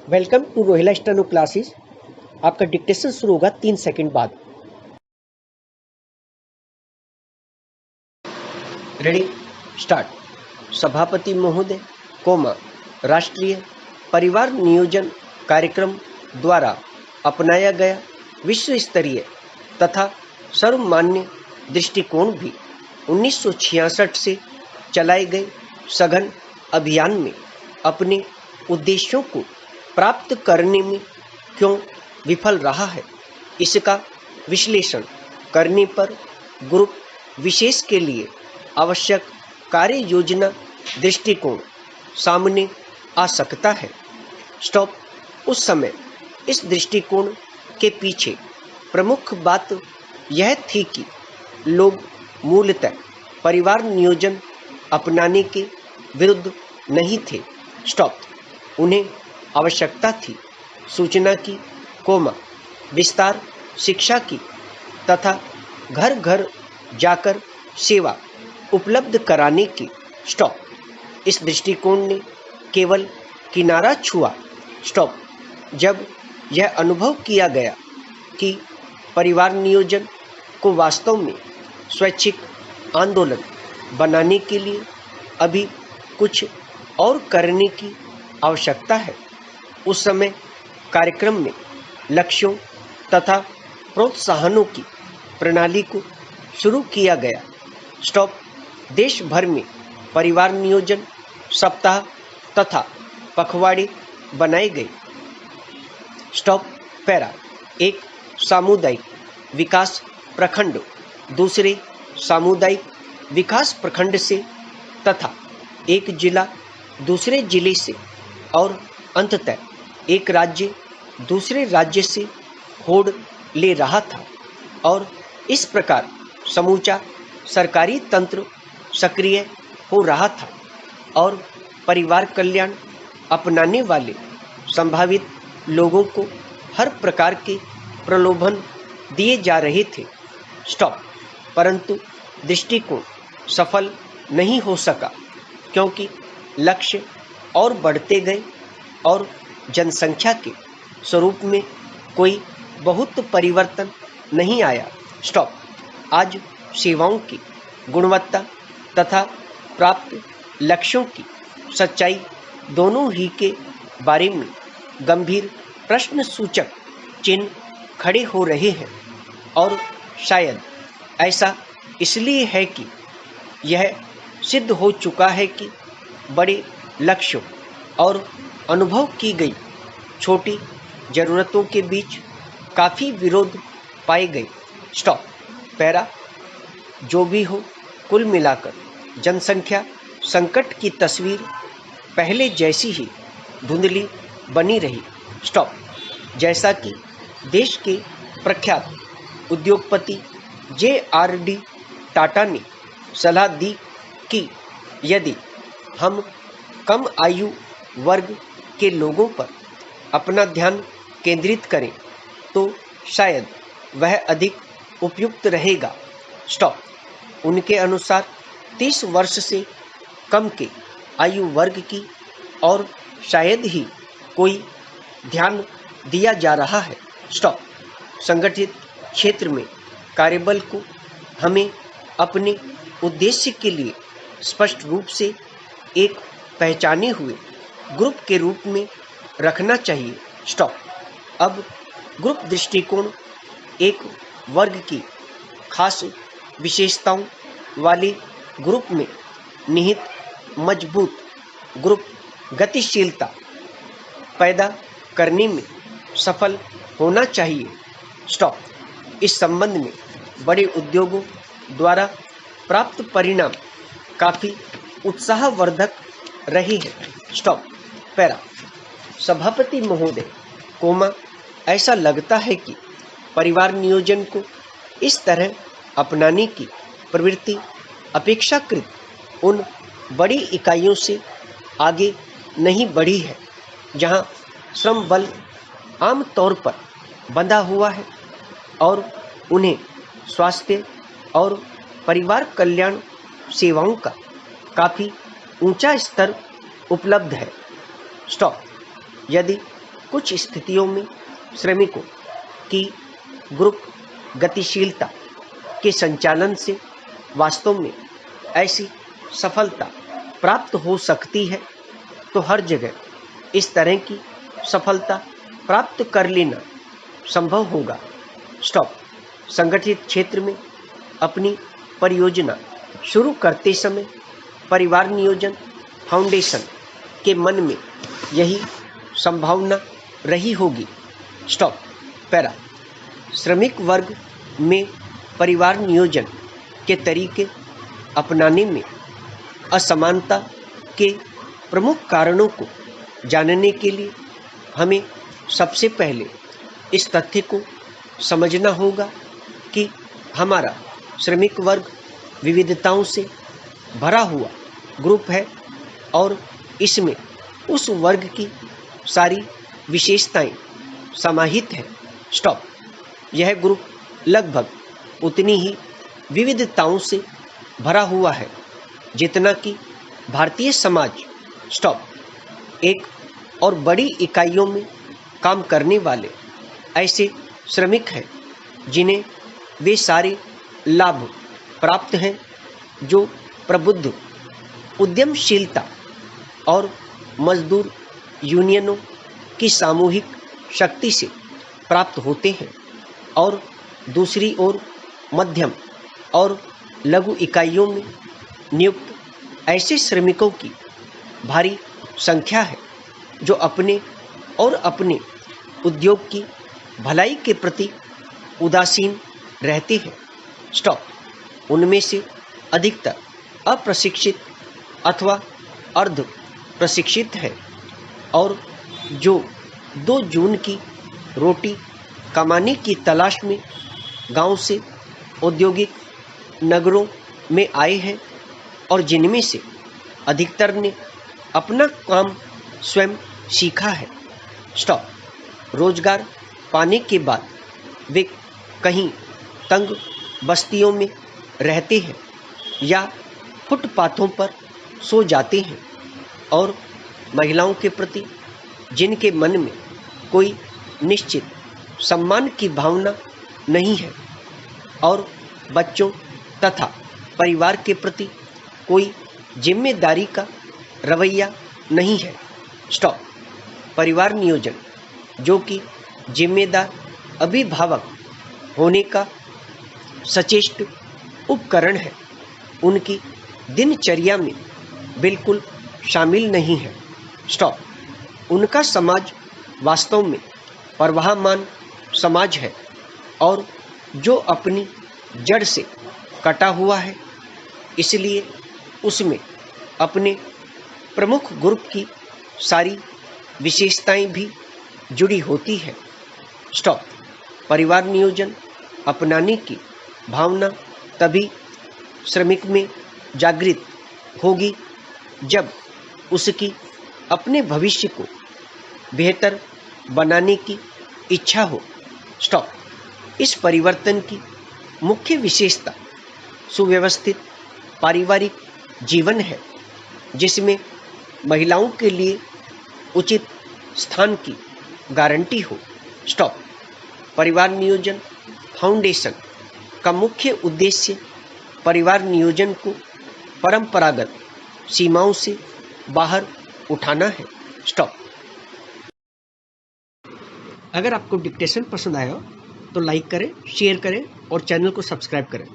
Welcome to Rohila steno classes. आपका dictation शुरू होगा 3 सेकंड बाद। Ready, start. सभापति महोदय, राष्ट्रीय परिवार नियोजन कार्यक्रम द्वारा अपनाया गया विश्व स्तरीय तथा सर्वमान्य दृष्टिकोण भी 1966 से चलाए गए सघन अभियान में अपने उद्देश्यों को प्राप्त करने में क्यों विफल रहा है, इसका विश्लेषण करने पर ग्रुप विशेष के लिए आवश्यक कार्य योजना दृष्टिकोण सामने आ सकता है। स्टॉप। उस समय इस दृष्टिकोण के पीछे प्रमुख बात यह थी कि लोग मूलतः परिवार नियोजन अपनाने के विरुद्ध नहीं थे। स्टॉप। उन्हें आवश्यकता थी सूचना की, विस्तार शिक्षा की तथा घर घर जाकर सेवा उपलब्ध कराने की। स्टॉप। इस दृष्टिकोण ने केवल किनारा छुआ। स्टॉप। जब यह अनुभव किया गया कि परिवार नियोजन को वास्तव में स्वैच्छिक आंदोलन बनाने के लिए अभी कुछ और करने की आवश्यकता है, उस समय कार्यक्रम में लक्ष्यों तथा प्रोत्साहनों की प्रणाली को शुरू किया गया। स्टॉप। देश भर में परिवार नियोजन सप्ताह तथा पखवाड़े बनाए गए। स्टॉप। पैरा। एक सामुदायिक विकास प्रखंड दूसरे सामुदायिक विकास प्रखंड से तथा एक जिला दूसरे जिले से और अंततः एक राज्य दूसरे राज्य से होड़ ले रहा था और इस प्रकार समूचा सरकारी तंत्र सक्रिय हो रहा था और परिवार कल्याण अपनाने वाले संभावित लोगों को हर प्रकार के प्रलोभन दिए जा रहे थे। स्टॉप। परंतु दृष्टिकोण सफल नहीं हो सका क्योंकि लक्ष्य और बढ़ते गए और जनसंख्या के स्वरूप में कोई बहुत परिवर्तन नहीं आया। स्टॉप। आज सेवाओं की गुणवत्ता तथा प्राप्त लक्ष्यों की सच्चाई दोनों ही के बारे में गंभीर प्रश्न सूचक चिन्ह खड़े हो रहे हैं और शायद ऐसा इसलिए है कि यह सिद्ध हो चुका है कि बड़े लक्ष्यों और अनुभव की गई छोटी जरूरतों के बीच काफ़ी विरोध पाए गए। स्टॉप। पैरा। जो भी हो, कुल मिलाकर जनसंख्या संकट की तस्वीर पहले जैसी ही धुंधली बनी रही। स्टॉप। जैसा कि देश के प्रख्यात उद्योगपति JRD टाटा ने सलाह दी कि यदि हम कम आयु वर्ग के लोगों पर अपना ध्यान केंद्रित करें तो शायद वह अधिक उपयुक्त रहेगा। स्टॉप। उनके अनुसार 30 वर्ष से कम के आयु वर्ग की और शायद ही कोई ध्यान दिया जा रहा है। स्टॉप। संगठित क्षेत्र में कार्यबल को हमें अपने उद्देश्य के लिए स्पष्ट रूप से एक पहचाने हुए ग्रुप के रूप में रखना चाहिए। स्टॉप। अब ग्रुप दृष्टिकोण एक वर्ग की खास विशेषताओं वाले ग्रुप में निहित मजबूत ग्रुप गतिशीलता पैदा करने में सफल होना चाहिए। स्टॉप। इस संबंध में बड़े उद्योगों द्वारा प्राप्त परिणाम काफ़ी उत्साहवर्धक रहे हैं। स्टॉप। पैरा। सभापति महोदय, ऐसा लगता है कि परिवार नियोजन को इस तरह अपनाने की प्रवृत्ति अपेक्षाकृत उन बड़ी इकाइयों से आगे नहीं बढ़ी है जहां श्रम बल आम तौर पर बंधा हुआ है और उन्हें स्वास्थ्य और परिवार कल्याण सेवाओं का काफ़ी ऊंचा स्तर उपलब्ध है। स्टॉप। यदि कुछ स्थितियों में श्रमिकों की ग्रुप गतिशीलता के संचालन से वास्तव में ऐसी सफलता प्राप्त हो सकती है, तो हर जगह इस तरह की सफलता प्राप्त कर लेना संभव होगा। स्टॉप। संगठित क्षेत्र में अपनी परियोजना शुरू करते समय परिवार नियोजन फाउंडेशन के मन में यही संभावना रही होगी। स्टॉप। पैरा। श्रमिक वर्ग में परिवार नियोजन के तरीके अपनाने में असमानता के प्रमुख कारणों को जानने के लिए हमें सबसे पहले इस तथ्य को समझना होगा कि हमारा श्रमिक वर्ग विविधताओं से भरा हुआ ग्रुप है और इसमें उस वर्ग की सारी विशेषताएं समाहित हैं। स्टॉप। यह ग्रुप लगभग उतनी ही विविधताओं से भरा हुआ है जितना कि भारतीय समाज। स्टॉप। एक और बड़ी इकाइयों में काम करने वाले ऐसे श्रमिक हैं जिन्हें वे सारे लाभ प्राप्त हैं जो प्रबुद्ध उद्यमशीलता और मजदूर यूनियनों की सामूहिक शक्ति से प्राप्त होते हैं, और दूसरी ओर मध्यम और लघु इकाइयों में नियुक्त ऐसे श्रमिकों की भारी संख्या है जो अपने और अपने उद्योग की भलाई के प्रति उदासीन रहते हैं। स्टॉप। उनमें से अधिकतर अप्रशिक्षित अथवा अर्ध प्रशिक्षित है और जो 2 जून की रोटी कमाने की तलाश में गांव से औद्योगिक नगरों में आए हैं और जिनमें से अधिकतर ने अपना काम स्वयं सीखा है। स्टॉप। रोजगार पाने के बाद वे कहीं तंग बस्तियों में रहते हैं या फुटपाथों पर सो जाते हैं, और महिलाओं के प्रति जिनके मन में कोई निश्चित सम्मान की भावना नहीं है और बच्चों तथा परिवार के प्रति कोई जिम्मेदारी का रवैया नहीं है। स्टॉप। परिवार नियोजन जो कि जिम्मेदार अभिभावक होने का सचेष्ट उपकरण है, उनकी दिनचर्या में बिल्कुल शामिल नहीं है। स्टॉप। उनका समाज वास्तव में प्रवाहमान समाज है और जो अपनी जड़ से कटा हुआ है, इसलिए उसमें अपने प्रमुख ग्रुप की सारी विशेषताएं भी जुड़ी होती है। स्टॉप। परिवार नियोजन अपनाने की भावना तभी श्रमिक में जागृत होगी जब उसकी अपने भविष्य को बेहतर बनाने की इच्छा हो। स्टॉप। इस परिवर्तन की मुख्य विशेषता सुव्यवस्थित पारिवारिक जीवन है जिसमें महिलाओं के लिए उचित स्थान की गारंटी हो। स्टॉप। परिवार नियोजन फाउंडेशन का मुख्य उद्देश्य परिवार नियोजन को परंपरागत सीमाओं से बाहर उठाना है। स्टॉप। अगर आपको डिक्टेशन पसंद आया हो तो लाइक करें, शेयर करें और चैनल को सब्सक्राइब करें।